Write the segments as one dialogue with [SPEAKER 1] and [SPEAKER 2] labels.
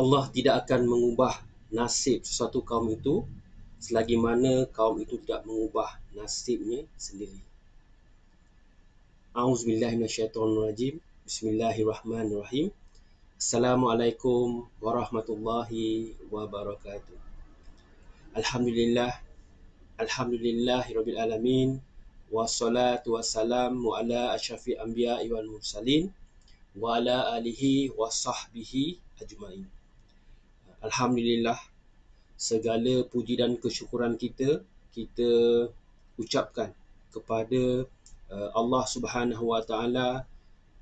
[SPEAKER 1] Allah tidak akan mengubah nasib sesuatu kaum itu selagi mana kaum itu tidak mengubah nasibnya sendiri. A'udzubillahi minasyaitonirrajim. Bismillahirrahmanirrahim. Assalamualaikum warahmatullahi wabarakatuh. Alhamdulillah, alhamdulillahirabbil alamin. Wassalatu wassalamu ala asyrafil anbiya'i wal mursalin wa ala alihi wa sahbihi ajmain. Alhamdulillah, segala puji dan kesyukuran kita ucapkan kepada Allah Subhanahu Wa Taala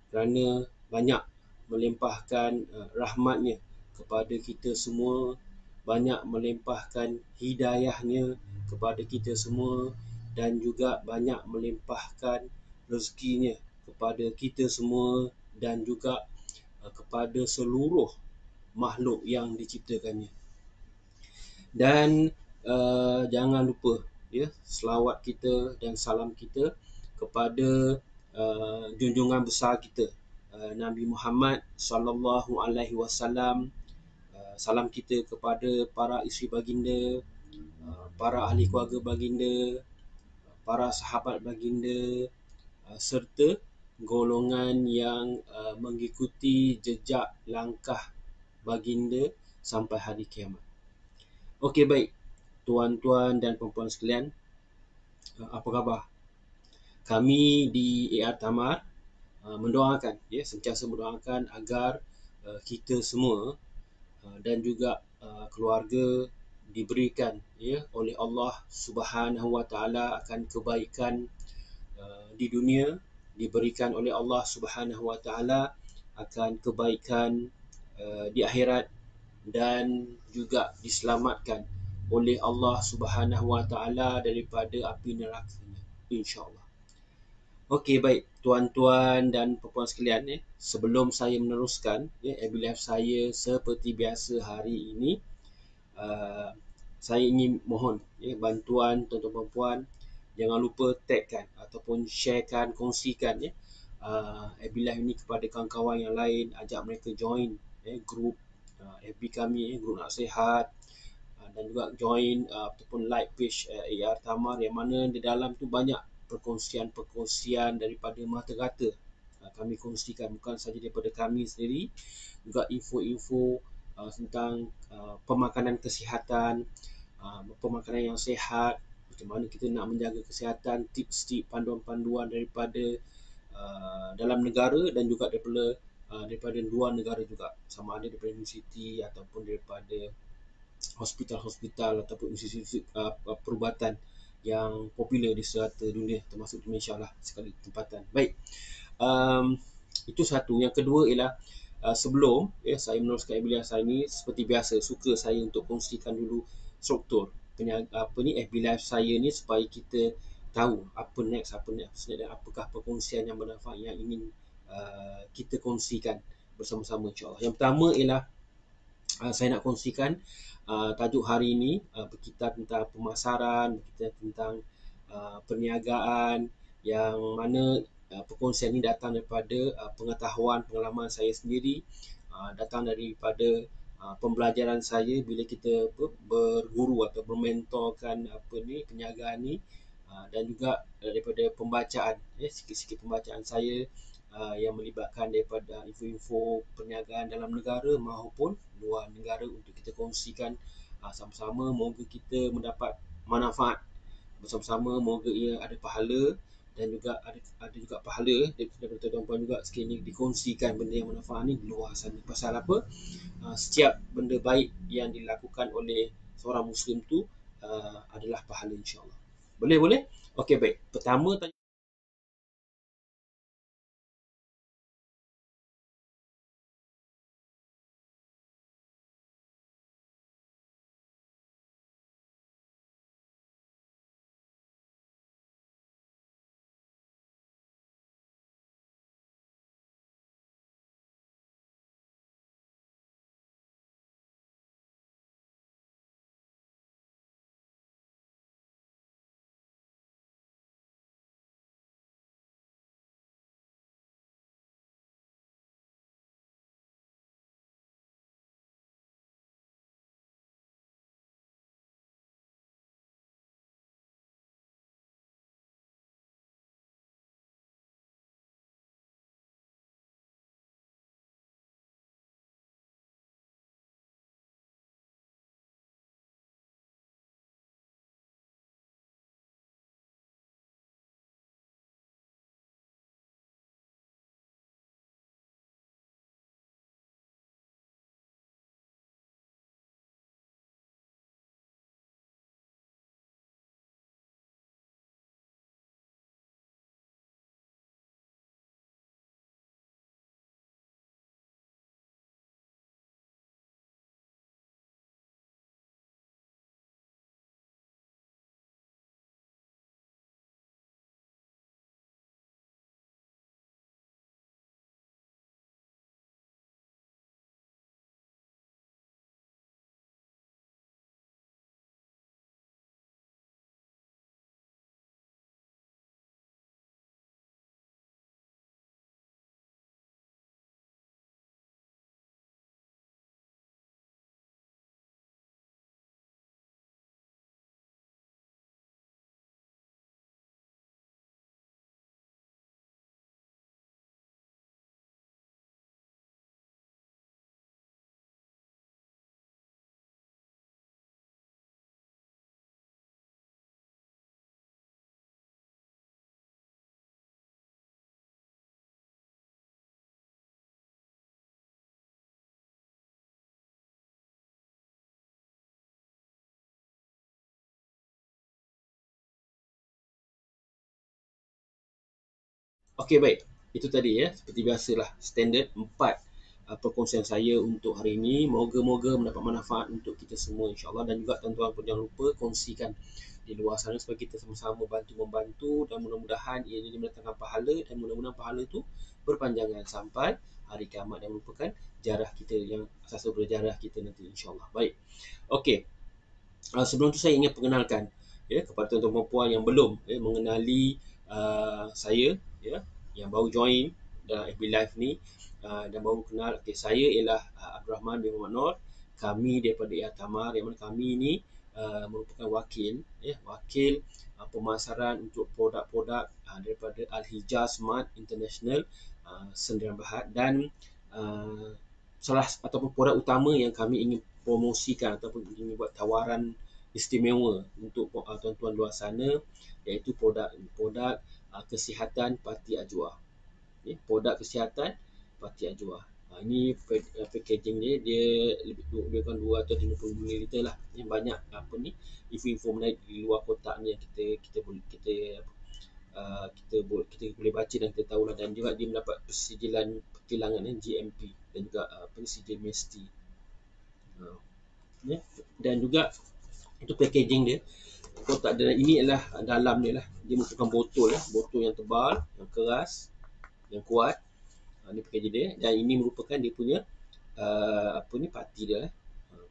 [SPEAKER 1] kerana banyak melimpahkan rahmatnya kepada kita semua, banyak melimpahkan hidayahnya kepada kita semua, dan juga banyak melimpahkan rezekinya kepada kita semua dan juga kepada seluruh makhluk yang diciptakannya. Dan jangan lupa ya, selawat kita dan salam kita kepada junjungan besar kita Nabi Muhammad sallallahu alaihi wasallam. Salam kita kepada para isteri baginda, para ahli keluarga baginda, para sahabat baginda, serta golongan yang mengikuti jejak langkah baginda sampai hari kiamat. Okey, baik. Tuan-tuan dan puan-puan sekalian, apa khabar? Kami di AR Tamar mendoakan, ya, sentiasa mendoakan agar kita semua dan juga keluarga diberikan, ya, oleh Allah Subhanahu Wa Taala akan kebaikan di dunia, diberikan oleh Allah Subhanahu Wa Taala akan kebaikan di akhirat, dan juga diselamatkan oleh Allah Subhanahu Wa Taala daripada api neraka, insya-Allah. Okey, baik tuan-tuan dan puan-puan sekalian, sebelum saya meneruskan FB saya seperti biasa hari ini, saya ingin mohon bantuan tuan-tuan puan, jangan lupa tagkan ataupun sharekan, kongsikan FB Live ini kepada kawan-kawan yang lain, ajak mereka join grup FB kami, grup nasihat, dan juga join ataupun like page AR Tamar, yang mana di dalam tu banyak perkongsian daripada mata-kata kami kongsikan, bukan saja daripada kami sendiri, juga info-info tentang pemakanan kesihatan, pemakanan yang sihat, macam mana kita nak menjaga kesihatan, tips-tips, panduan-panduan daripada dalam negara dan juga daripada luar negara juga, sama ada daripada universiti ataupun daripada hospital-hospital ataupun institusi perubatan yang popular di serata dunia, termasuk Malaysia lah sekali tempatan. Baik, itu satu. Yang kedua ialah sebelum saya meneruskan FB saya ini, seperti biasa suka saya untuk kongsikan dulu struktur FB Live saya ni, supaya kita tahu apa next dan apakah perkongsian yang bermanfaat yang ingin kita kongsikan bersama-sama, insya-Allah. Yang pertama ialah saya nak kongsikan tajuk hari ini berkaitan tentang pemasaran, berkaitan tentang perniagaan, yang mana perkongsian ini datang daripada pengetahuan, pengalaman saya sendiri, datang daripada pembelajaran saya bila kita berguru atau bermentorkan perniagaan ni, dan juga daripada pembacaan, sikit-sikit pembacaan saya yang melibatkan daripada info-info perniagaan dalam negara maupun luar negara untuk kita kongsikan sama-sama. Moga kita mendapat manfaat bersama-sama, moga ia ada pahala, dan juga ada juga pahala daripada tuan-tuan juga sekali dikongsikan benda yang manfaat ni di luar sana. Pasal apa? Setiap benda baik yang dilakukan oleh seorang Muslim tu adalah pahala, insya-Allah. Boleh? Okey, baik. Pertama Okey, baik. Itu tadi ya, seperti biasalah standard 4 perkongsian saya untuk hari ini. Moga-moga mendapat manfaat untuk kita semua insya-Allah, dan juga tuan-tuan pun jangan lupa kongsikan di luar sana supaya kita sama-sama bantu membantu, dan mudah-mudahan ia jadi mendatangkan pahala, dan mudah-mudahan pahala itu berpanjangan sampai hari kiamat dan merupakan jarah kita yang asas berjarah kita nanti insya-Allah. Baik. Okey. Sebelum tu saya ingin perkenalkan ya kepada tuan-tuan dan puan yang belum mengenali saya ya, yang baru join dalam FB Live ni, dan baru kenal. Okay, saya ialah Abdul Rahman bin Muhammad Nur. Kami daripada Tamar, yang mana kami ni merupakan wakil pemasaran untuk produk-produk daripada Al-Hijaz Smart International Sdn Bhd, dan uh, salah ataupun produk utama yang kami ingin promosikan ataupun ingin buat tawaran istimewa untuk tuan-tuan luar sana, iaitu produk kesihatan Pati Ajwa. Produk kesihatan Pati Ajwa. Ini packaging dia lebih kurang 250 ml lah. Ini banyak info-info menarik di luar kotak ni yang kita boleh baca dan kita tahu lah. Dan juga dia mendapat persijilan perkilangan GMP dan juga sijil mesti. Dan juga itu packaging dia, kotak dia ini adalah dalam dia lah, dia merupakan botol yang tebal, yang keras, yang kuat. Ini packaging dia, dan ini merupakan dia punya pati dia lah.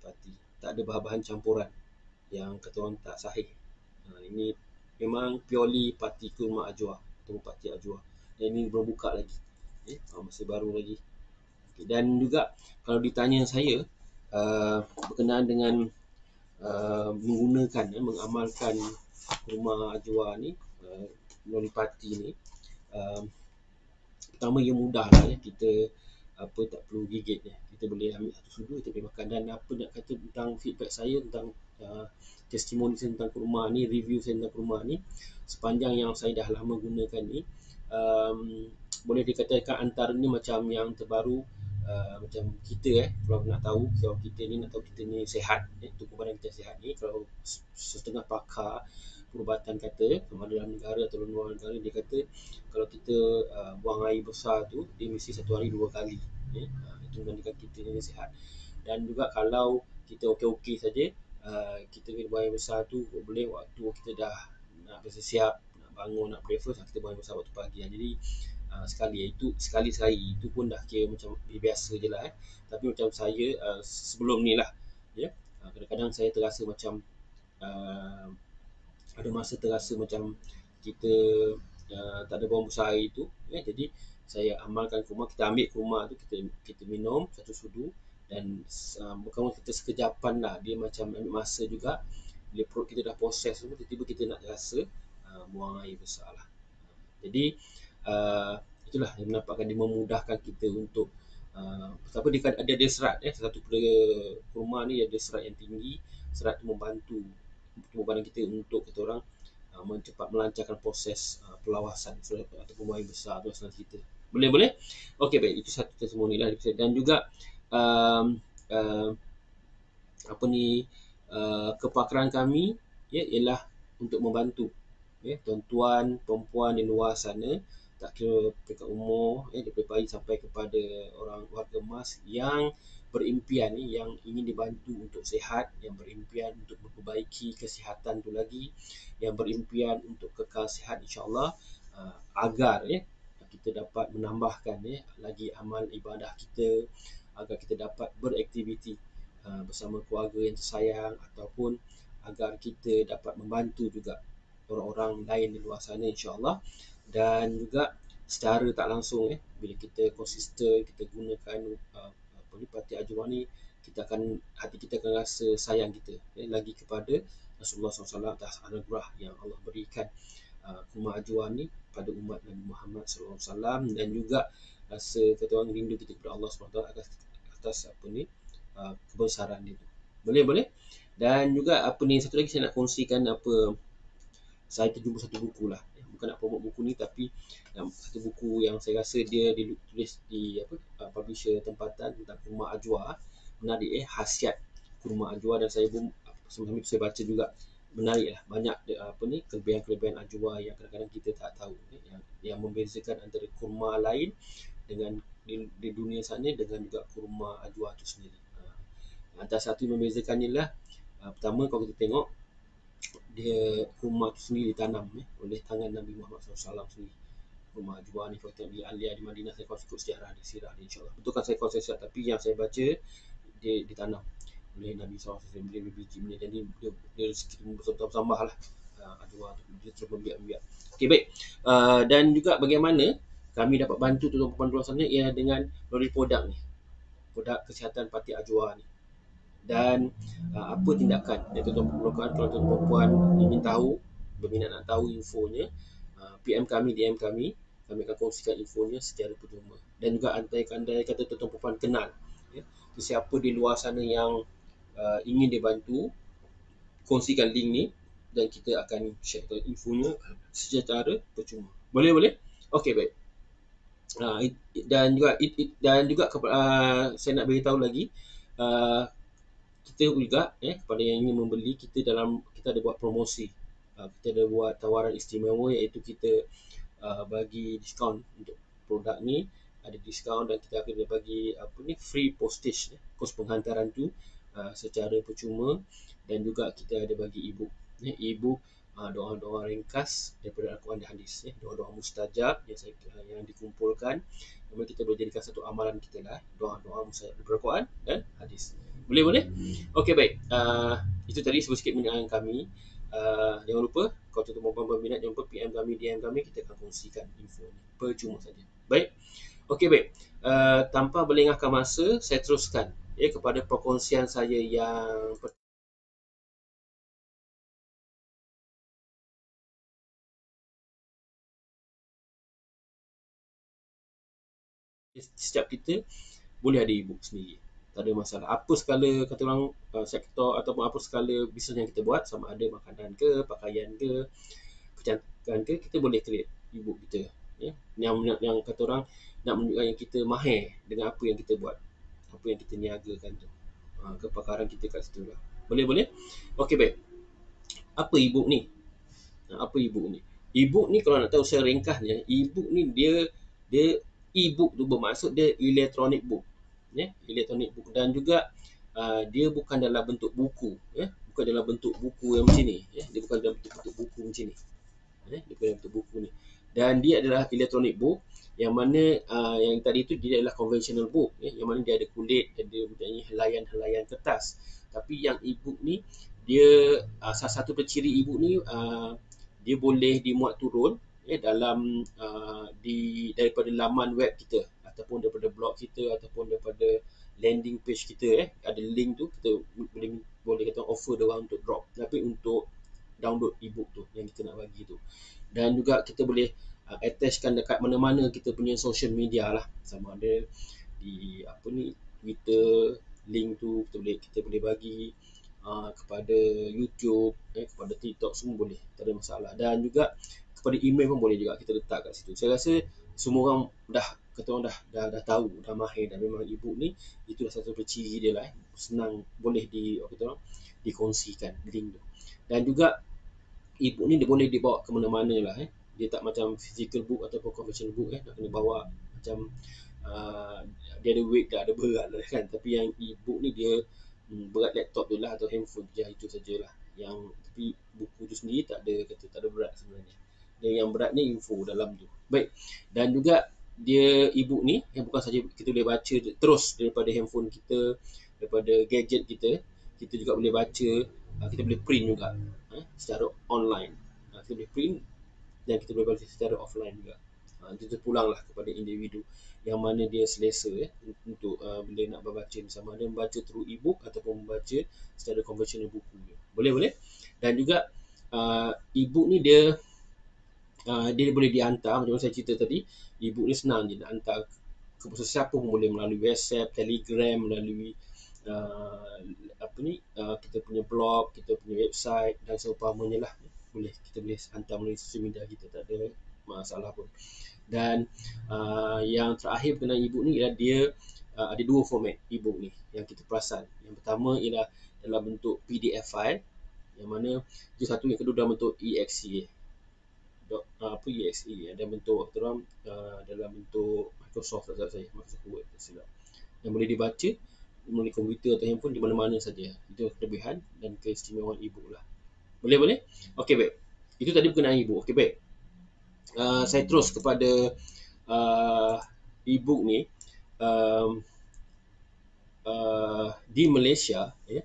[SPEAKER 1] Pati tak ada bahan-bahan campuran yang kata orang tak sahih. Ini memang purely pati kurma ajwa atau pati ajwa, dan ini belum buka lagi, masih baru lagi. Dan juga kalau ditanya saya berkenaan dengan menggunakan mengamalkan kurma ajwa ni, melalui pati ni, pertama ia mudah lah ya. Kita tak perlu gigit ya. Kita boleh ambil satu sudu, kita boleh makan. Dan apa nak kata tentang feedback saya tentang testimoni saya tentang kurma ni, review saya tentang kurma ni, sepanjang yang saya dah lama gunakan ni, boleh dikatakan antara ni macam yang terbaru. Macam kita kalau nak tahu, kalau kita ni nak tahu kita ni sihat, tubuh badan kita sihat ni, kalau setengah pakar perubatan kata, sama ada dalam negara atau luar negara, dia kata kalau kita buang air besar tu, dia mesti satu hari 2 kali. Itu membandingkan kita ni sihat. Dan juga kalau kita okey-okey saja, kita buang air besar tu boleh waktu kita dah nak bersiap, nak bangun, nak breakfast, kita buang air besar waktu pagi. Jadi sekali itu pun dah kira macam biasa je lah. Tapi macam saya sebelum ni lah ya, kadang-kadang saya terasa macam ada masa terasa macam kita tak ada buang besar air tu ya. Jadi saya amalkan kurma, kita ambil kurma tu, kita minum satu sudu, dan bukan kita sekejapan lah, dia macam ambil masa juga. Bila perut kita dah proses tu, tiba-tiba kita nak rasa buang air besar lah. Jadi itulah yang menampakkan dia memudahkan kita untuk apa, dia ada serat satu pada kurma ni, ada serat yang tinggi. Serat tu membantu tubuh badan kita untuk kita orang mencepat melancarkan proses perlawasan atau buang air besar tu asal kita. Boleh? Okey, baik. Itu satu testimoni lah. Dan juga uh, kepakaran kami ialah untuk membantu tuan-tuan, perempuan di luar sana, tak kira peringkat umur, daripada bayi sampai kepada orang warga emas yang berimpian yang ingin dibantu untuk sihat, yang berimpian untuk memperbaiki kesihatan tu lagi, yang berimpian untuk kekal sihat insya-Allah, agar kita dapat menambahkan lagi amal ibadah kita, agar kita dapat beraktiviti bersama keluarga yang tersayang, ataupun agar kita dapat membantu juga orang-orang lain di luar sana insya-Allah. Dan juga secara tak langsung bila kita konsisten kita gunakan Pati Ajwa ni, hati kita akan rasa sayang kita lagi kepada Rasulullah SAW atas anugerah yang Allah berikan kurma ajwa ni pada umat Nabi Muhammad SAW. Dan juga rasa kata orang rindu kita kepada Allah SWT atas kebesaran dia. Boleh. Dan juga satu lagi saya nak kongsikan saya terjumpa satu buku lah. Bukan nak promote buku ni, tapi satu buku yang saya rasa dia ditulis di publisher tempatan tentang kurma ajwa. Menarik khasiat kurma ajwa, dan saya pun sambil saya baca juga menarik lah. Banyak kelebihan-kelebihan ajwa yang kadang-kadang kita tak tahu, yang membezakan antara kurma lain dengan di dunia sana dengan juga kurma ajwa tu sendiri. Antara satu yang membezakannya lah, pertama kalau kita tengok dia kurma tu sendiri ditanam oleh tangan Nabi Muhammad SAW sendiri. Kurma ajwa ni kalau tengok di Alia di Madinah, saya kalau ikut sejarah di sirah dia, insyaAllah betul kan saya kalau saya siap, tapi yang saya baca dia ditanam oleh Nabi SAW. Dia berbiji ni, jadi dia bertambah lah ajwa tu, dia terus membiak-biak. Okey, baik. Dan juga bagaimana kami dapat bantu tuan-tuan di luar sana ialah dengan melalui produk ni, produk kesihatan parti ajwa ni. Dan apa tindakan yang tuan-tuan perlukan kalau tuan-tuan puan ingin tahu, berminat nak tahu infonya, PM kami, DM kami akan kongsikan infonya secara percuma. Dan juga andai kata tuan-tuan puan kenal siapa di luar sana yang ingin dibantu, kongsikan link ni dan kita akan share infonya secara percuma. Boleh? Okey, baik. Dan juga saya nak beritahu lagi, kita juga kepada yang ingin membeli, kita ada buat promosi. Kita ada buat tawaran istimewa, iaitu kita bagi diskaun untuk produk ni, ada diskaun, dan kita akan bagi free postage, kos penghantaran tu secara percuma. Dan juga kita ada bagi e-book doa-doa ringkas daripada Al-Quran dan hadis, doa-doa mustajab yang dikumpulkan. Kemudian kita boleh jadikan satu amalan kita lah, doa-doa mustajab daripada Al-Quran dan hadis. Boleh? Okey, baik. Itu tadi sedikit mengenai kami. Jangan lupa kalau tuan-tuan berminat, jangan lupa PM kami, DM kami, kita akan kongsikan info ni percuma saja. Baik. Okey, baik. Tanpa berlengahkan masa, saya teruskan kepada perkongsian saya yang setiap kita boleh ada e-book sendiri. Tak ada masalah. Apa skala kata orang sektor ataupun apa skala bisnes yang kita buat, sama ada makanan ke, pakaian ke, kecantikan ke, kita boleh create e-book kita. Yang kata orang nak menunjukkan yang kita mahir dengan apa yang kita buat, apa yang kita niagakan tu. Kepakaran kita kat situ lah. Boleh? Okey, baik. Apa e-book ni? E-book ni kalau nak tahu secara ringkasnya, e-book ni dia e-book tu bermaksud dia electronic book. Electronic book, dan juga dia bukan dalam bentuk buku, bukan dalam bentuk buku yang macam ni, dia bukan dalam bentuk buku macam ni. Dia bukan dalam bentuk buku ni. Dan dia adalah electronic book, yang mana yang tadi tu dia adalah conventional book, yang mana dia ada kulit dan dia mempunyai helaian-helaian kertas. Tapi yang e-book ni, dia salah satu ciri e-book ni, dia boleh dimuat turun dalam daripada laman web kita, ataupun daripada blog kita, ataupun daripada landing page kita, ada link tu, kita boleh kata offer dia orang untuk drop, tapi untuk download e-book tu yang kita nak bagi tu. Dan juga kita boleh attachkan dekat mana-mana kita punya social media lah, sama ada di Twitter, link tu kita boleh bagi kepada YouTube, kepada TikTok, semua boleh, tak ada masalah. Dan juga kepada email pun boleh juga kita letak kat situ. Saya rasa semua orang dah tahu, dah mahir, dan memang e-book ni itu satu ciri dia lah, senang boleh dikongsikan link tu. Dan juga e-book ni dia boleh dibawa ke mana-mana lah, dia tak macam physical book ataupun conventional book, nak kena bawa macam dia ada weight, dah ada berat lah kan. Tapi yang e-book ni dia berat laptop tu lah, atau handphone je, itu sajalah. Tapi buku tu sendiri tak ada berat sebenarnya. Dan yang berat ni info dalam tu. Baik. Dan juga dia e-book ni yang bukan saja kita boleh baca terus daripada handphone kita, daripada gadget kita juga boleh baca, kita boleh print juga secara online. Kita boleh print dan kita boleh baca secara offline juga. Itu terpulanglah kepada individu yang mana dia selesa untuk bila nak membaca, sama ada membaca through e-book ataupun membaca secara konvensional buku. Boleh. Dan juga e-book ni dia boleh dihantar, macam saya cerita tadi, e-book ni senang je nak hantar ke siapa pun boleh, melalui WhatsApp, Telegram, melalui kita punya blog, kita punya website dan seumpamanya lah. Kita boleh hantar melalui social media kita, tak ada masalah pun. Dan yang terakhir berkenaan e-book ni ialah dia ada dua format e-book ni yang kita perasan. Yang pertama ialah dalam bentuk PDF file, Yang mana itu satu, yang kedua dalam bentuk EXE. Apa EXE? Ada bentuk terang dalam bentuk Microsoft, tak saya Microsoft Word tak silap, yang boleh dibaca melalui komputer atau handphone di mana-mana saja. Itu kelebihan dan keistimewaan e-book lah. Boleh? Okey, baik. Itu tadi berkenaan e-book. Okey, baik. Saya terus kepada uh, e-book ni. um, di Malaysia, ya.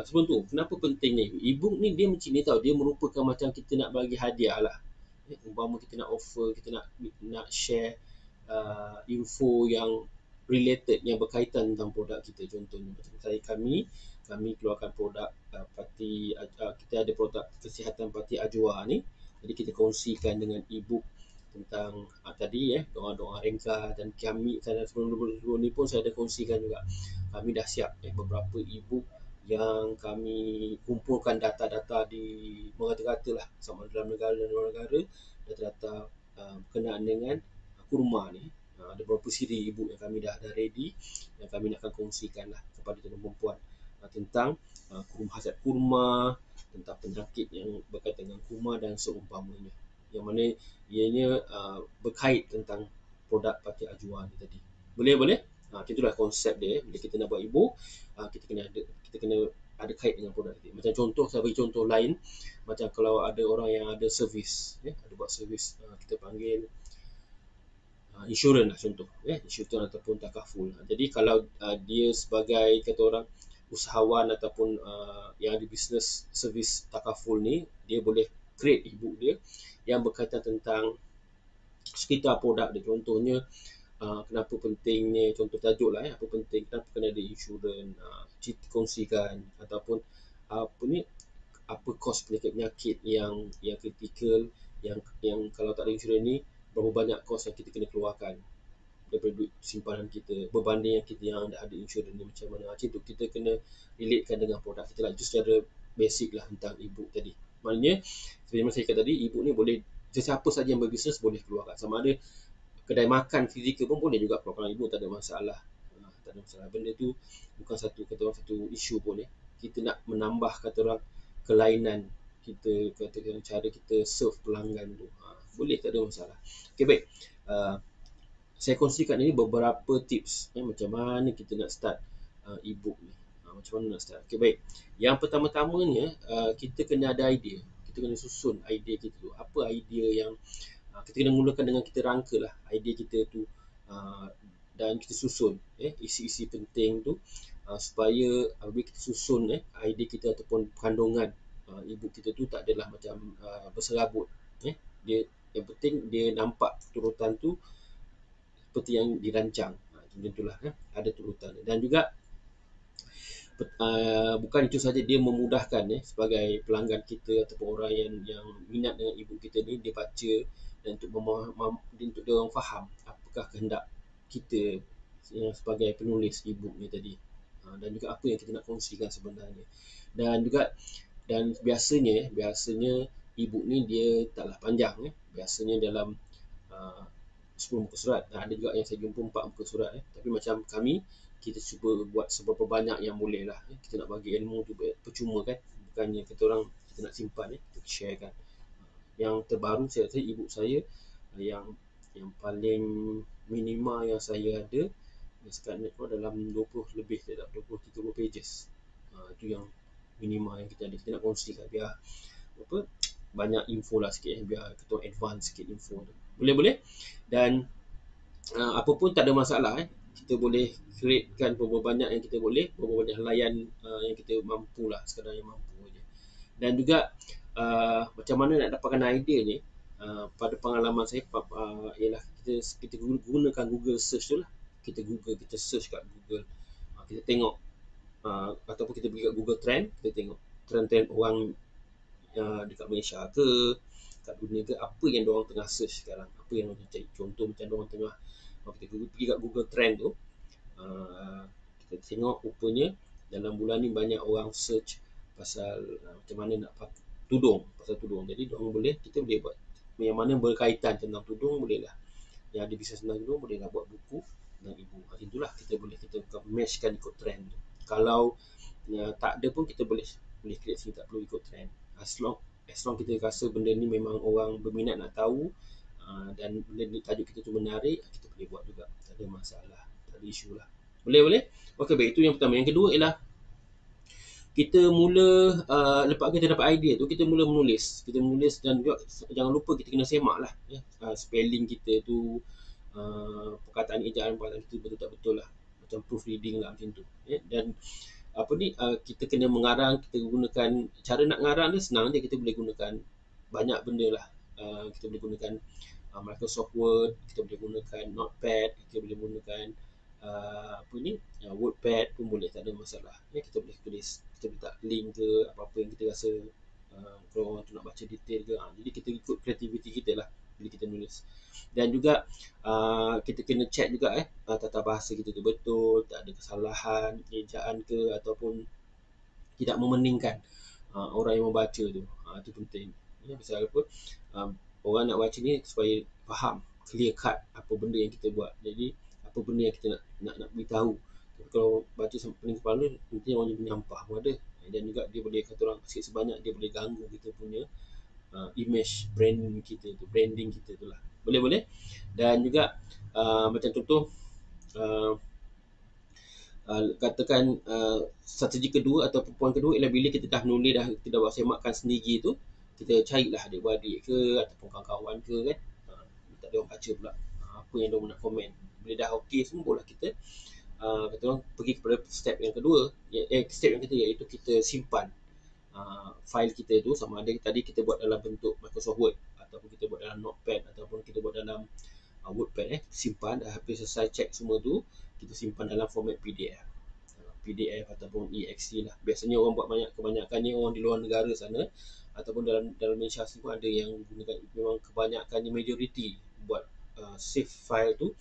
[SPEAKER 1] Sebelum tu, kenapa penting ni? E-book ni dia macam ni tau, dia merupakan macam kita nak bagi hadiah lah. Umpama kita nak offer, kita nak share info yang related, yang berkaitan tentang produk kita. Contohnya macam kami keluarkan produk kita ada produk kesihatan parti Ajwa ni. Jadi kita kongsikan dengan e-book tentang tadi doa-doa ringkas, dan saya sebelum ni pun saya ada kongsikan juga. Kami dah siap beberapa e-book yang kami kumpulkan data-data di merata-rata lah, sama dalam negara dan luar negara, data-data berkenaan dengan kurma ni. Ada beberapa siri e-book yang kami dah ready, yang kami nak akan kongsikan lah kepada tuan-tuan perempuan tentang khasiat kurma, tentang penyakit yang berkaitan dengan kurma dan seumpamanya, yang mana ianya berkait tentang produk Parti Ajwa ni tadi. Boleh? Itulah konsep dia. Bila kita nak buat e-book, kita kena ada kait dengan produk kita. Macam contoh, saya bagi contoh lain. Macam kalau ada orang yang ada servis, ada buat servis, kita panggil insurans lah contoh, insurans ataupun takaful. Jadi kalau dia sebagai kata orang usahawan ataupun yang ada bisnes servis takaful ni, dia boleh create e-book dia yang berkaitan tentang sekitar produk dia. Contohnya kenapa pentingnya, contoh tajuk lah, apa penting, kenapa kena ada insurans, kongsikan, ataupun apa kos penyakit-penyakit yang kritikal, yang kalau tak ada insurans ni, berapa banyak kos yang kita kena keluarkan daripada duit simpanan kita berbanding yang ada insurans ni macam mana. Macam tu kita kena relatekan dengan produk kita lah. Itu secara basic lah tentang e-book tadi. Maknanya seperti yang saya kata tadi, e-book ni boleh sesiapa saja yang berbisnes boleh keluarkan. Sama ada kedai makan fizikal pun boleh juga keluarkan e-book, tak ada masalah. Tak ada masalah. Benda tu bukan satu isu pun. Kita nak menambah kata orang kelainan kita, katakan cara kita serve pelanggan tu. Boleh, tak ada masalah. Okey, baik. Saya kongsikan ini beberapa tips macam mana kita nak start e-book ni. Macam mana nak start. Okey, baik. Yang pertama-tamanya kita kena ada idea. Kita kena susun idea kita tu. Apa idea yang kita kena mulakan dengan kita rangka lah idea kita tu, dan kita susun isi-isi penting tu, supaya apabila kita susun idea kita ataupun kandungan e-book kita tu tak adalah macam berserabut. Dia yang penting dia nampak turutan tu seperti yang dirancang. Macam itulah, ada turutan. Dan juga bukan itu saja, dia memudahkan sebagai pelanggan kita ataupun orang yang minat dengan e-book kita ni, dia baca dan untuk dia orang faham apakah kehendak kita sebagai penulis e-book ni tadi, dan juga apa yang kita nak kongsikan sebenarnya. Dan biasanya e-book ni dia taklah panjang. Biasanya dalam 10 muka surat. Ada juga yang saya jumpa 4 muka surat. Tapi macam kami, kita cuba buat seberapa banyak yang boleh lah. Kita nak bagi ilmu tu percuma kan. Bukannya kita orang kita nak simpan, kita share kan. Yang terbaru saya rasa e-book saya yang paling minima yang saya ada sekarang ni dalam 20 lebih, 20-30 pages. Itu yang minima yang kita ada. Kita nak kongsikan biar banyak info lah sikit, biar kita advance sikit info tu. Boleh. Dan apa pun tak ada masalah. Kita boleh createkan berapa banyak yang kita boleh, berapa banyak layan yang kita mampu lah, sekadar yang mampu aja. Dan juga macam mana nak dapatkan idea ni, pada pengalaman saya ialah kita gunakan Google search tu lah. Kita search kat Google, kita tengok ataupun kita pergi kat Google Trend, kita tengok trend-trend orang dekat Malaysia ke, kat dunia ke, apa yang diorang tengah search sekarang, apa yang diorang cari. Contoh macam diorang tengah, kita pergi kat Google Trend tu, kita tengok rupanya dalam bulan ni banyak orang search pasal macam mana nak pakai tudung, pasal tudung. Jadi kita boleh buat yang mana berkaitan tentang tudung, boleh lah. Yang ada bisnes tentang tudung, boleh lah buat buku dan e-book. Itulah kita matchkan ikut trend tu. Kalau tak ada pun kita boleh boleh create sendiri, tak perlu ikut trend. As long kita rasa benda ni memang orang berminat nak tahu, dan benda ni tajuk kita tu menarik, kita boleh buat juga, tak ada masalah, tak ada isu lah. Boleh. Okey, baik, itu yang pertama. Yang kedua ialah kita mula, lepas kita dapat idea tu, kita mula menulis. Kita menulis, dan juga jangan lupa kita kena semak lah ya. Spelling kita tu, perkataan ejaan perkataan kita betul tak betul lah, macam proofreading lah macam tu ya. Dan apa ni, kita kena mengarang. Kita gunakan cara nak ngarang dia senang je, kita boleh gunakan banyak benda lah. Kita boleh gunakan Microsoft Word, kita boleh gunakan Notepad, kita boleh gunakan apa ni, Wordpad pun boleh, tak ada masalah ya. Kita boleh tulis, kita letak link ke apa-apa yang kita rasa, kalau orang tu nak baca detail ke, jadi kita ikut kreativiti kita lah bila kita nulis. Dan juga kita kena check juga tata bahasa kita tu betul, tak ada kesalahan ejaan ke, ataupun tidak memeningkan orang yang membaca tu. Itu penting ya. Pasal apa, orang nak baca ni supaya faham clear cut apa benda yang kita buat. Jadi apa benda yang kita nak beritahu. Tapi kalau baca sampai pening kepala, nanti orang jadi menyampah pun ada. Dan juga dia boleh, kata orang, sikit sebanyak dia boleh ganggu kita punya image branding kita tu lah. Boleh. Dan juga macam contoh, katakan strategi kedua atau poin kedua ialah bila kita dah menulis, kita dah buat semakan sendiri tu, kita carilah adik-beradik ke ataupun kawan-kawan ke kan, tak ada orang baca pula apa yang dia nak komen. Bila dah okey semua, barulah kita kata orang pergi kepada step yang kedua, step yang ketiga, iaitu kita simpan file kita tu, sama ada tadi kita buat dalam bentuk Microsoft Word, ataupun kita buat dalam Notepad, ataupun kita buat dalam Wordpad. Simpan, dah habis selesai check semua tu, kita simpan dalam format PDF ataupun EXE lah. Biasanya orang buat kebanyakannya orang di luar negara sana, ataupun dalam Malaysia pun ada yang gunakan, memang kebanyakannya majoriti buat save file tu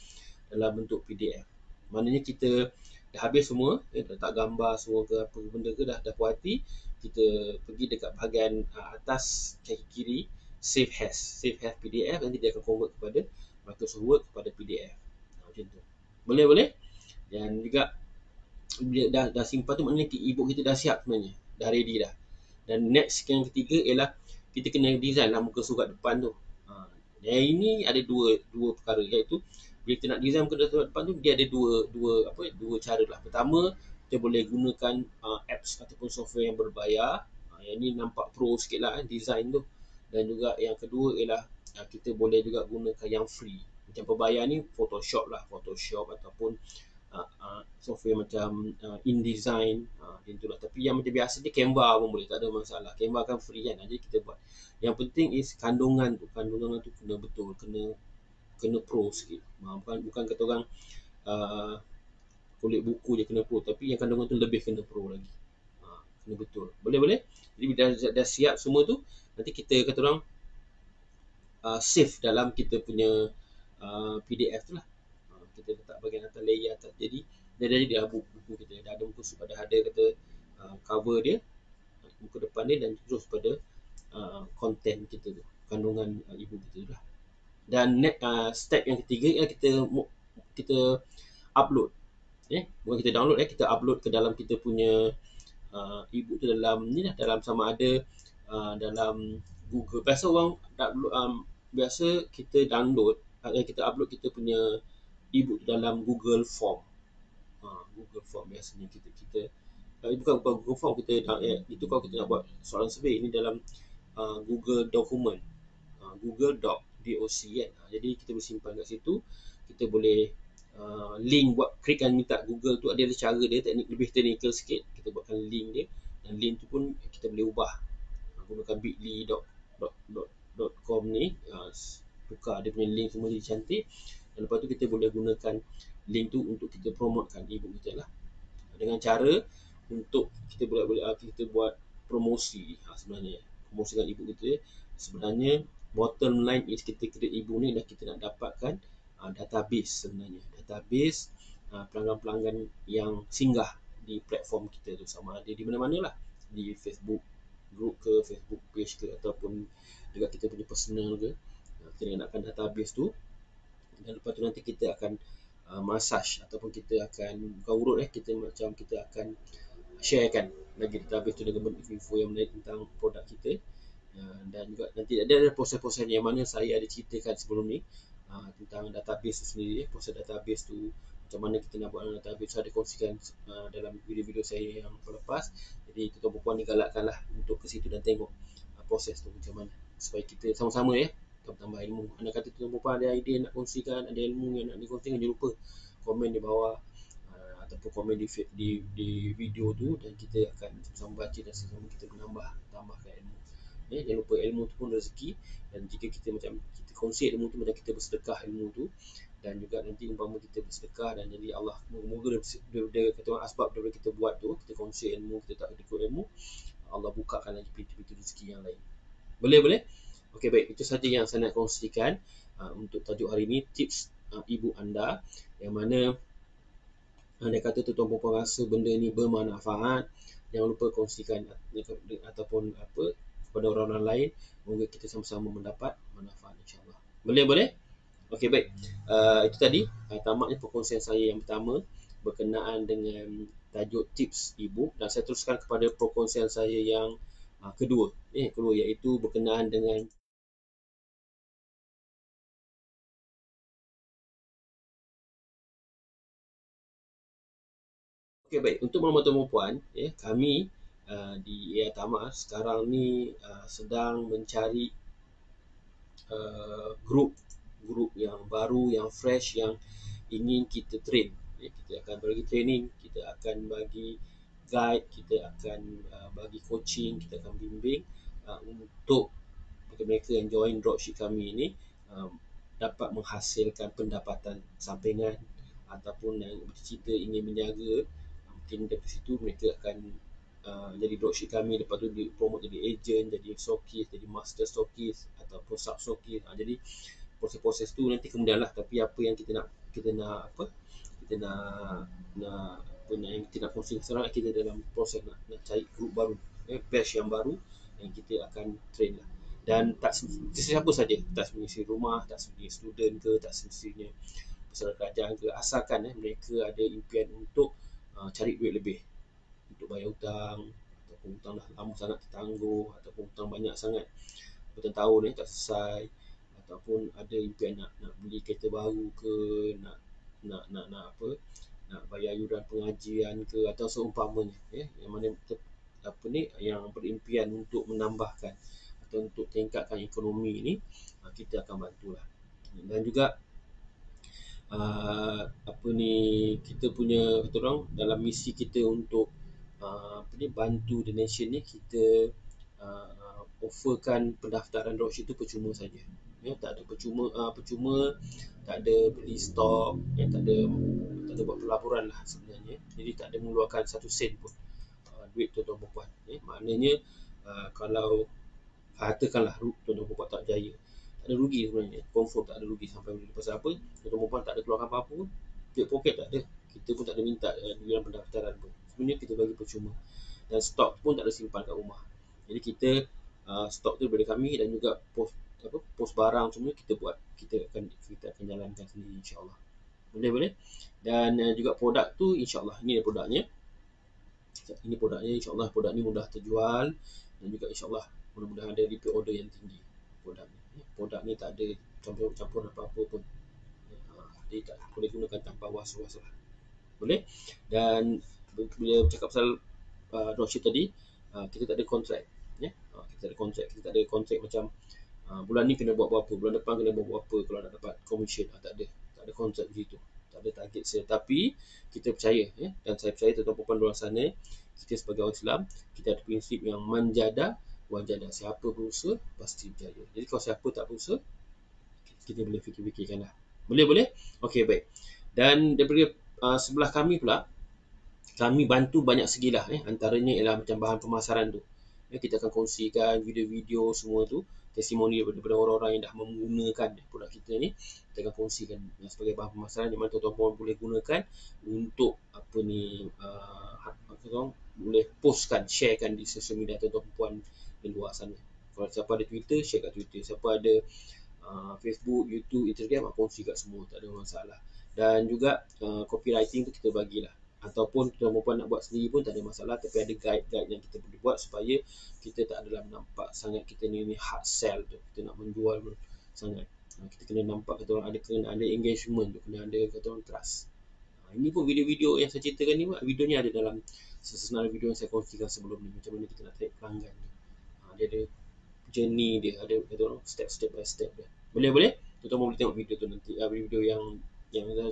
[SPEAKER 1] dalam bentuk PDF. Maknanya kita dah habis semua, dah letak gambar semua ke apa benda ke, dah puas hati, kita pergi dekat bahagian atas kaki kiri, save as PDF, nanti dia akan convert kepada Microsoft Word kepada PDF. Macam tu. Boleh. Dan juga bila dah simpan tu, maknanya e-book kita dah siap sebenarnya, dah ready dah. Dan next yang ketiga ialah kita kena design lah muka surat depan tu. Dan ini ada dua perkara, iaitu bila kita nak design muka surat depan tu, dia ada dua cara lah. Pertama, kita boleh gunakan apps ataupun software yang berbayar. Yang ini nampak pro sikit lah design tu. Dan juga yang kedua ialah kita boleh juga gunakan yang free. Macam berbayar ni Photoshop ataupun software macam InDesign, macam tu lah. Tapi yang macam biasa ni Canva pun boleh, tak ada masalah. Canva kan free kan, jadi kita buat. Yang penting is kandungan tu kena betul, kena pro sikit. Bukan kata orang kulit buku je kena pro, tapi yang kandungan tu lebih kena pro lagi. Kena betul. Boleh. Jadi bila dah siap semua tu, nanti kita kata orang save dalam kita punya PDF tu lah. Kita letak bahagian atas layer atas. Jadi dia buku kita dah ada muka surat, dah ada kata cover dia, muka depan dia, dan terus pada content kita tu, kandungan ibu kita tu lah. Dan step yang ketiga ialah kita upload. Bukan kita download, kita upload ke dalam kita punya ebook tu, dalam ni lah, dalam sama ada dalam Google. Biasa orang biasa kita download, kita upload kita punya ebook dalam Google Form. Google Form biasanya kita bukan Google Form, kita itu kalau kita nak buat soalan survey. Ini dalam Google Document, Google Doc kan. Jadi kita boleh simpan kat situ. Kita boleh link, buat klik kan, minta Google tu ada cara dia, teknik lebih technical sikit. Kita buatkan link dia, dan link tu pun kita boleh ubah gunakan bit.ly.com ni, tukar dia punya link semua jadi cantik. Dan lepas tu kita boleh gunakan link tu untuk kita promotekan ebook kita lah, dengan cara untuk kita buat promosi. Sebenarnya promosikan ebook kita, sebenarnya bottom line is kita create ebook ni, dan kita nak dapatkan database. Sebenarnya database pelanggan-pelanggan yang singgah di platform kita tu, sama ada di mana-mana lah, di Facebook group ke, Facebook page ke, ataupun juga kita punya personal ke. Kita nakkan database tu, dan lepas tu nanti kita akan massage, ataupun kita akan bukan urut kita akan sharekan lagi database tu dengan info yang menarik tentang produk kita. Dan juga nanti ada proses-proses yang mana saya ada ceritakan sebelum ni tentang database tu sendiri, proses database tu macam mana kita nak buat database. Saya ada kongsikan dalam video-video saya yang lepas. Jadi tuan-tuan puan ni galakkanlah untuk ke situ dan tengok proses tu macam mana, supaya kita sama-sama ya tambah ilmu. Anda kata tuan-tuan puan ada idea nak kongsikan, ada ilmu yang nak dikongsikan, jangan lupa komen di bawah ataupun komen di video tu, dan kita akan sama baca dan sama kita tambahkan ilmu. Jangan lupa ilmu tu pun rezeki, dan jika kita macam kita kongsi ilmu tu macam kita bersedekah ilmu tu, dan juga nanti umpama kita bersedekah dan jadi Allah moga dia kata asbab daripada kita buat tu, kita kongsi ilmu, kita tak ikut ilmu, Allah bukakan lagi pintu-pintu rezeki yang lain. Boleh? Okey, baik, itu saja yang saya nak kongsikan untuk tajuk hari ini, tips ibu anda, yang mana anda kata tuan-tuan puan rasa benda ni bermanfaat, jangan lupa kongsikan ataupun apa kepada orang-orang lain. Moga kita sama-sama mendapat manfaat, insya-Allah. Boleh? Okey, baik. Itu tadi tamatnya perkongsian saya yang pertama berkenaan dengan tajuk tips ibu, dan saya teruskan kepada perkongsian saya yang kedua iaitu berkenaan dengan okey, baik. Untuk maklumat tuan puan, kami di IA Tama sekarang ni sedang mencari grup yang baru, yang fresh, yang ingin kita train. Kita akan bagi training, kita akan bagi guide, kita akan bagi coaching, kita akan bimbing untuk mereka yang join dropship kami ini dapat menghasilkan pendapatan sampingan, ataupun yang bercita ingin berniaga. Mungkin dari situ mereka akan jadi dropship kami, lepas tu dipromote jadi agent, jadi stockist, jadi master stockist ataupun sub stockist. Jadi proses-proses tu nanti kemudian lah, tapi apa yang kita nak yang kita nak kongsi sekarang, kita dalam proses nak cari grup baru, batch yang baru yang kita akan train lah. Dan tak sesiapa saja, tak semestinya rumah, tak semestinya student ke, tak semestinya peserta kerajaan ke, asalkan mereka ada impian untuk cari duit lebih, untuk bayar hutang, ataupun hutang dah lama sangat tertangguh, ataupun hutang banyak sangat bertahun-tahun tak selesai, ataupun ada impian nak beli kereta baru ke, nak bayar yuran pengajian ke, atau seumpamanya, yang mana yang berimpian untuk menambahkan atau untuk tingkatkan ekonomi ini, kita akan bantulah. Dan juga kita punya dalam misi kita untuk bantu the nation ni, kita offerkan pendaftaran dropship itu percuma saja. Tak ada percuma, tak ada beli stok, tak ada buat pelaburan lah sebenarnya. Jadi tak ada mengeluarkan 1 sen pun duit tuan-tuan puan. Maknanya kalau katakanlah tuan-tuan puan tak berjaya, tak ada rugi sebenarnya, confirm tak ada rugi sampai rugi. Pasal apa? Tuan-tuan puan tak ada keluarkan apa-apa pun, duit poket tak ada, kita pun tak ada minta duit pendaftaran pun, sebenarnya kita bagi percuma. Dan stok pun tak ada simpan kat rumah. Jadi kita stok tu daripada kami, dan juga pos barang semua kita buat, kita akan jalankan sendiri, insya-Allah. Boleh. Dan juga produk tu, insya-Allah ini produknya. Insya-Allah produk ni mudah terjual, dan juga insya-Allah mudah-mudahan ada repeat order yang tinggi produk ni tak ada campur apa-apa pun. Dia tak boleh gunakan tanpa was-was lah. Boleh. Dan bila bercakap pasal dropship tadi, kita tak ada kontrak, kita tak ada kontrak macam bulan ni kena buat berapa, bulan depan kena buat berapa kalau nak dapat commission. Tak ada kontrak begitu, tak ada target saya. Tapi kita percaya, dan saya percaya tuan-tuan puan luar sana, kita sebagai orang Islam, kita ada prinsip yang manjada wajada, siapa berusaha pasti berjaya. Jadi kalau siapa tak berusaha, kita boleh fikir-fikirkan lah. Boleh. Okey, baik. Dan daripada sebelah kami pula, kami bantu banyak segilah, antaranya ialah macam bahan pemasaran tu. Kita akan kongsikan video-video semua tu, testimoni daripada orang-orang yang dah menggunakan produk kita ni. Kita akan kongsikan sebagai bahan pemasaran, di mana tuan-tuan puan boleh gunakan untuk boleh postkan, sharekan di sosial media tuan-tuan puan di luar sana. Kalau siapa ada Twitter, share kat Twitter. Siapa ada Facebook, YouTube, Instagram, kongsi kat semua, tak ada masalah. Dan juga copywriting tu kita bagilah. Ataupun tuan perempuan nak buat sendiri pun tak ada masalah, tapi ada guide-guide yang kita boleh buat supaya kita tak adalah nampak sangat kita ni hard sell tu, kita nak menjual sangat. Kita kena nampak kata orang kena ada engagement tu, kena ada kata orang trust. Ini pun video-video yang saya ceritakan ni, video ni ada dalam senarai video yang saya kongsikan sebelum ni, macam mana kita nak tarik pelanggan ni. Dia ada journey dia, ada kata orang step by step dia. Boleh tuan-tuan boleh tengok video tu nanti, video yang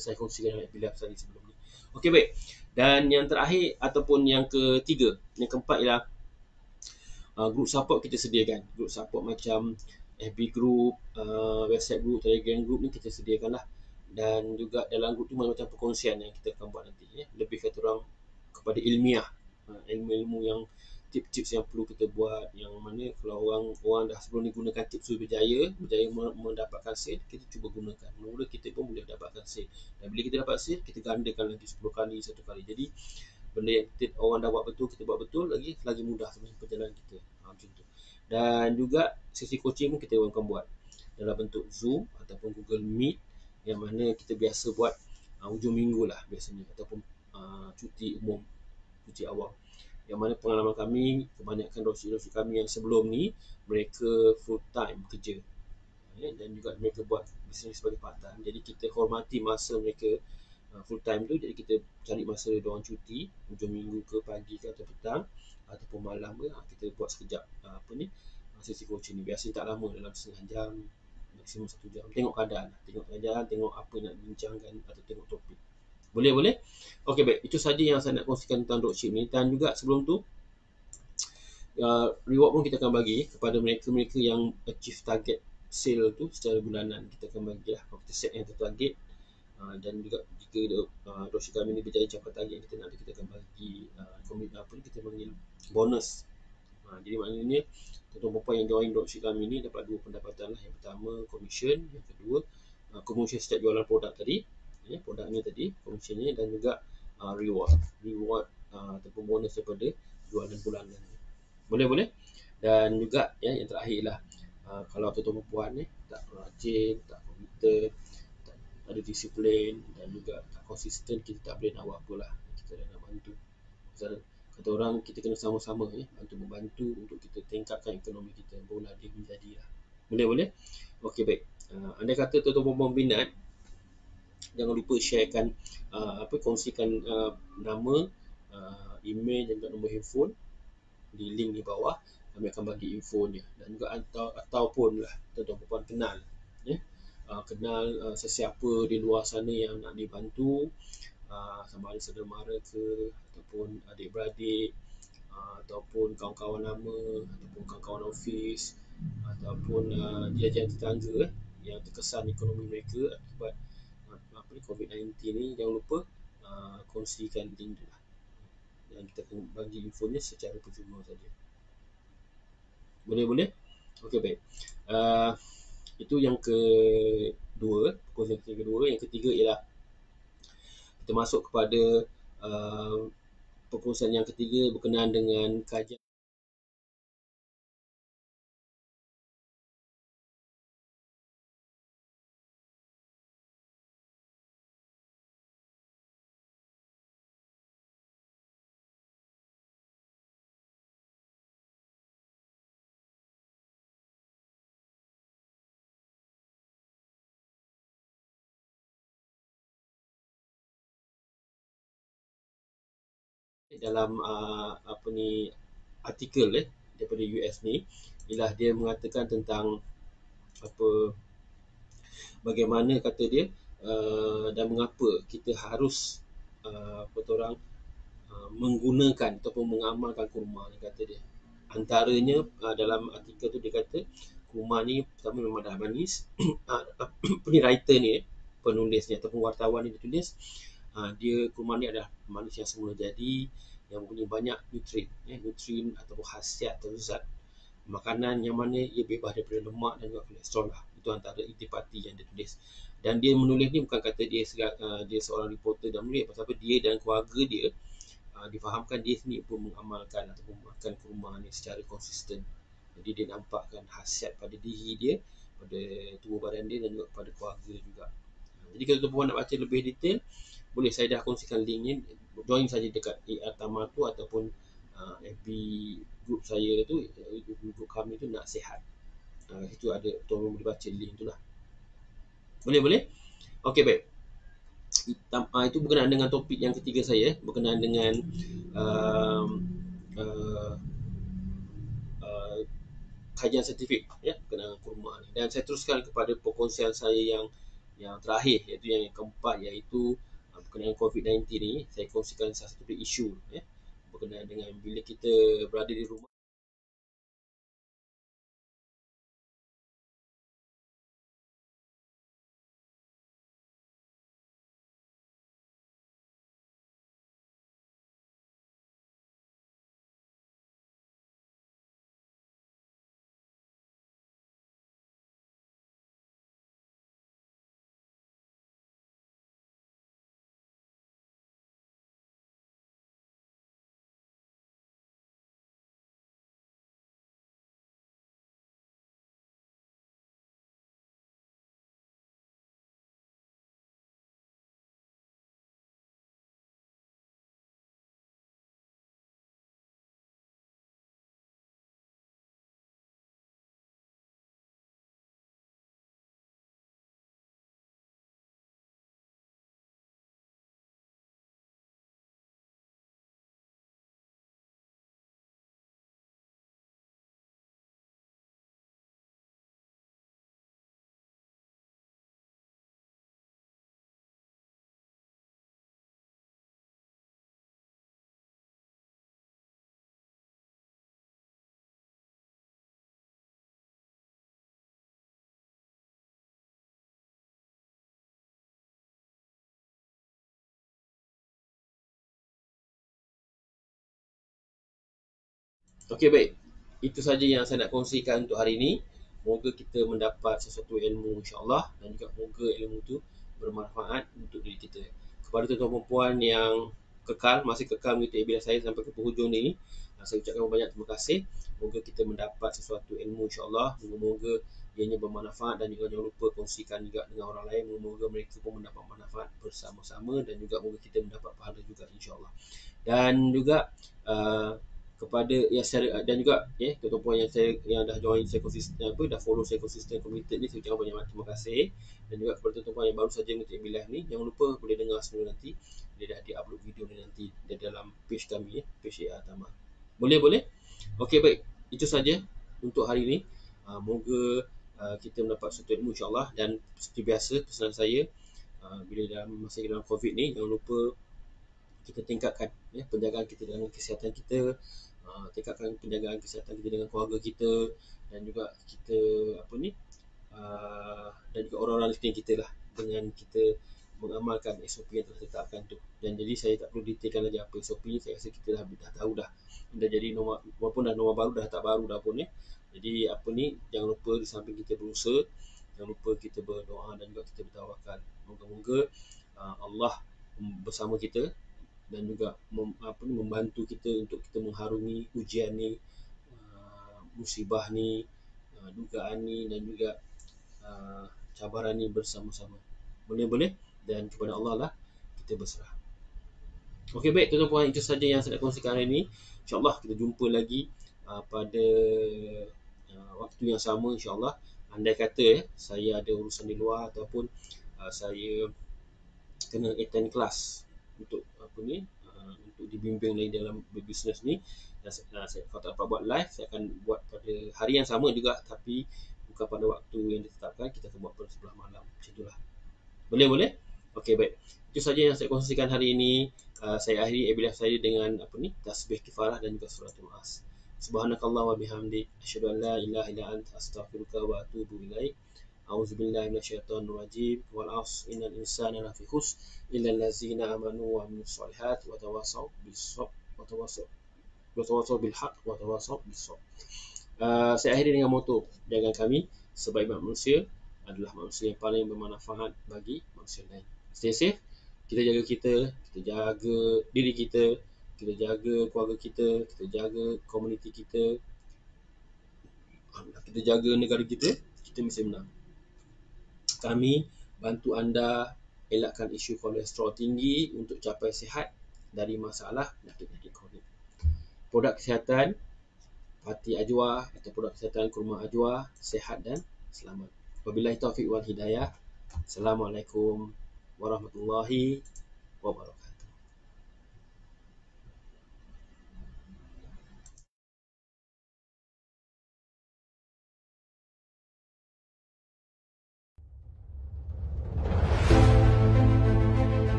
[SPEAKER 1] saya kongsikan dengan Pilaf tadi sebelum ni. Okey, baik. Dan yang terakhir ataupun yang ketiga, yang keempat ialah group support kita sediakan. Group support macam FB group, WhatsApp group, Telegram group ni kita sediakan lah. Dan juga dalam group tu macam perkongsian yang kita akan buat nanti, ya. Lebih kata orang kepada ilmiah, ilmu-ilmu yang tips-tips yang perlu kita buat, yang mana kalau orang dah sebelum ni gunakan tips tu berjaya mendapatkan sale, kita cuba gunakan. Mula kita pun boleh dapatkan sale. Dan bila kita dapat sale, kita gandakan lagi 10 kali, 1 kali. Jadi benda yang orang dah buat betul, kita buat betul, lagi mudah sebenarnya perjalanan kita. Macam tu. Dan juga sesi coaching pun kita akan buat dalam bentuk Zoom ataupun Google Meet, yang mana kita biasa buat hujung minggu lah biasanya, ataupun cuti umum, cuti awal. Yang mana pengalaman kami, kebanyakan dropship kami yang sebelum ni, mereka full time kerja, dan juga mereka buat bisnes sebagai part time. Jadi kita hormati masa mereka full time tu. Jadi kita cari masa diorang cuti, hujung minggu ke pagi ke atau petang ataupun malam ke, kita buat sekejap sesi coaching ni. Biasanya tak lama, dalam setengah jam, maksimum 1 jam. Tengok keadaan, tengok apa nak bincangkan atau tengok topik. Boleh. Okey, baik. Itu saja yang saya nak kongsikan tentang dropship ni. Dan juga sebelum tu, reward pun kita akan bagi kepada mereka-mereka yang achieve target sale tu secara bulanan. Kita akan bagi lah, kalau kita set yang target. Dan juga jika dropship kami ni berjaya capai target yang kita nak, kita akan bagi kita panggil bonus. Jadi maknanya tuan-tuan perempuan yang join dropship kami ni dapat 2 pendapatan lah. Yang pertama commission, yang kedua commission setiap jualan produk tadi, produk ni tadi commissionnya, dan juga reward ataupun bonus daripada jualan bulanan. Boleh. Dan juga yang terakhir lah, kalau tuan-tuan perempuan ni tak rajin, tak komited, tak ada disiplin, dan juga tak konsisten, kita tak boleh nak buat apa lah. Kita nak bantu. Kata orang, kita kena sama-sama membantu untuk kita tingkatkan ekonomi kita, barulah dia menjadi lah. Boleh. Okey, baik. Andai kata tuan-tuan perempuan minat, jangan lupa sharekan, kongsikan nama, email dan juga nombor handphone di link di bawah. Kami akan bagi infonya. Dan juga ataupun lah tuan-tuan perempuan kenal, sesiapa di luar sana yang nak dibantu, sama ada saudara mara ke, ataupun adik-beradik, ataupun kawan-kawan lama, ataupun kawan-kawan office, ataupun jiran tetangga yang terkesan ekonomi mereka akibat COVID-19 ni, jangan lupa kongsikan link tu lah. Dan kita akan bagi infonya secara percuma saja. Boleh. Okey, baik. Itu yang kedua, perkongsian yang kedua. Yang ketiga ialah kita masuk kepada perkongsian yang ketiga berkenaan dengan kajian dalam artikel daripada US ni, ialah dia mengatakan tentang bagaimana kata dia, dan mengapa kita harus menggunakan ataupun mengamalkan kurma ni, kata dia. Antaranya dalam artikel tu dia kata kurma ni pertama memang dah manis. Ni writer ni, penulisnya ataupun wartawan ni, dia tulis dia kurma ni adalah manis yang semula jadi, yang mempunyai banyak nutrien ataupun khasiat atau zat makanan yang mana ia bebas daripada lemak dan juga kolesterol lah. Itu antara intipati yang dia tulis. Dan dia menulis ni bukan kata dia seorang reporter dan menulis, pasal apa, dia dan keluarga dia difahamkan dia sendiri pun mengamalkan ataupun makan kurma ni secara konsisten. Jadi dia nampakkan khasiat pada diri dia, pada tubuh badan dia, dan juga pada keluarga juga. Jadi kalau tuan-puan nak baca lebih detail, boleh saya dah kongsikan link ni. Join saja dekat Tama tu ataupun FB group saya tu, group kami tu Nak Sihat. Itu ada, tuan-puan boleh baca link tu lah. Boleh, boleh? Okey, baik. Itu berkenaan dengan topik yang ketiga saya, berkenaan dengan um, uh, uh, kajian saintifik ya berkenaan kurma ni. Dan saya teruskan kepada perkongsian saya yang terakhir, iaitu yang keempat, iaitu berkenaan COVID-19 ni. Saya kongsikan salah satu isu ya berkenaan dengan bila kita berada di rumah. Okey, baik. Itu saja yang saya nak kongsikan untuk hari ini. Moga kita mendapat sesuatu ilmu, insya-Allah, dan juga moga ilmu itu bermanfaat untuk diri kita. Kepada tuan-tuan dan puan yang masih kekal mengikuti webinar saya sampai ke penghujung ini, saya ucapkan banyak terima kasih. Moga kita mendapat sesuatu ilmu, insya-Allah. Moga-moga ianya bermanfaat, dan juga jangan lupa kongsikan juga dengan orang lain. Moga mereka pun mendapat manfaat bersama-sama, dan juga moga kita mendapat pahala juga, insya-Allah. Dan juga uh, kepada yang secara, dan juga tuan-tuan puan yang dah join saya konsisten, dah follow saya konsisten committed ni, saya ucapkan banyak terima kasih. Dan juga kepada tuan-tuan puan yang baru saja mengikuti webinar ni, jangan lupa boleh dengar semula nanti. Dia dah di-upload video ni nanti di dalam page kami, page AI Tama. Boleh, boleh? Okey, baik. Itu saja untuk hari ini. Moga kita mendapat satu ilmu, insya-Allah. Dan seperti biasa, pesanan saya, bila dalam masa dalam COVID ni, jangan lupa kita tingkatkan penjagaan kita dengan kesihatan kita, tingkatkan penjagaan kesihatan kita dengan keluarga kita, dan juga kita dan juga orang-orang di sekeliling kita lah, dengan kita mengamalkan SOP yang telah ditetapkan tu. Dan jadi saya tak perlu detailkan lagi apa SOP ni, saya rasa kita dah tahu dah. Dah jadi norma, walaupun dah norma baru, dah tak baru dah pun. Jadi jangan lupa di samping kita berusaha, jangan lupa kita berdoa dan juga kita bertawakal. Moga-moga Allah bersama kita, dan juga membantu kita untuk kita mengharungi ujian ni, musibah ni, dugaan ni, dan juga cabaran ni bersama-sama. Boleh-boleh, dan kepada Allah lah kita berserah. Okey, baik tuan-tuan puan, itu saja yang saya nak kongsikan hari ini. InsyaAllah kita jumpa lagi pada waktu yang sama, insyaAllah. Andai kata saya ada urusan di luar, ataupun saya kena attend kelas untuk untuk dibimbing lagi dalam berbisnes ni, dan saya kalau tak dapat buat live, saya akan buat pada hari yang sama juga, tapi bukan pada waktu yang ditetapkan. Kita akan buat pada sebelah malam, macam itulah. Boleh, boleh? Okey, baik. Itu saja yang saya kongsikan hari ini. Saya akhiri webinar saya dengan tasbih kifarah dan juga suratul As. Subhanakallah wa bihamdik, asyhadu an la ilaha illa anta, astaghfiruka wa atubu ilaik. A'udzubillahi minasyaitonir rajim. Wal 'asr innal insana lafi khusr illa allazina amanu wa amilus solihat wa tawassaw bis sabr wa tawassaw bil haqq wa tawassaw bis sabr. Saya akhiri dengan moto jaga kami sebaik manusia adalah manusia yang paling bermanfaat bagi manusia lain. Stay safe. Kita jaga kita jaga diri kita, kita jaga keluarga kita jaga komuniti kita jaga negara kita mesti menang. Kami bantu anda elakkan isu kolesterol tinggi untuk capai sihat dari masalah penyakit-penyakit kronik. Produk kesihatan Pati Ajwa atau produk kesihatan kurma Ajwa, sihat dan selamat. Wabillahi taufiq wal hidayah. Assalamualaikum warahmatullahi wabarakatuh.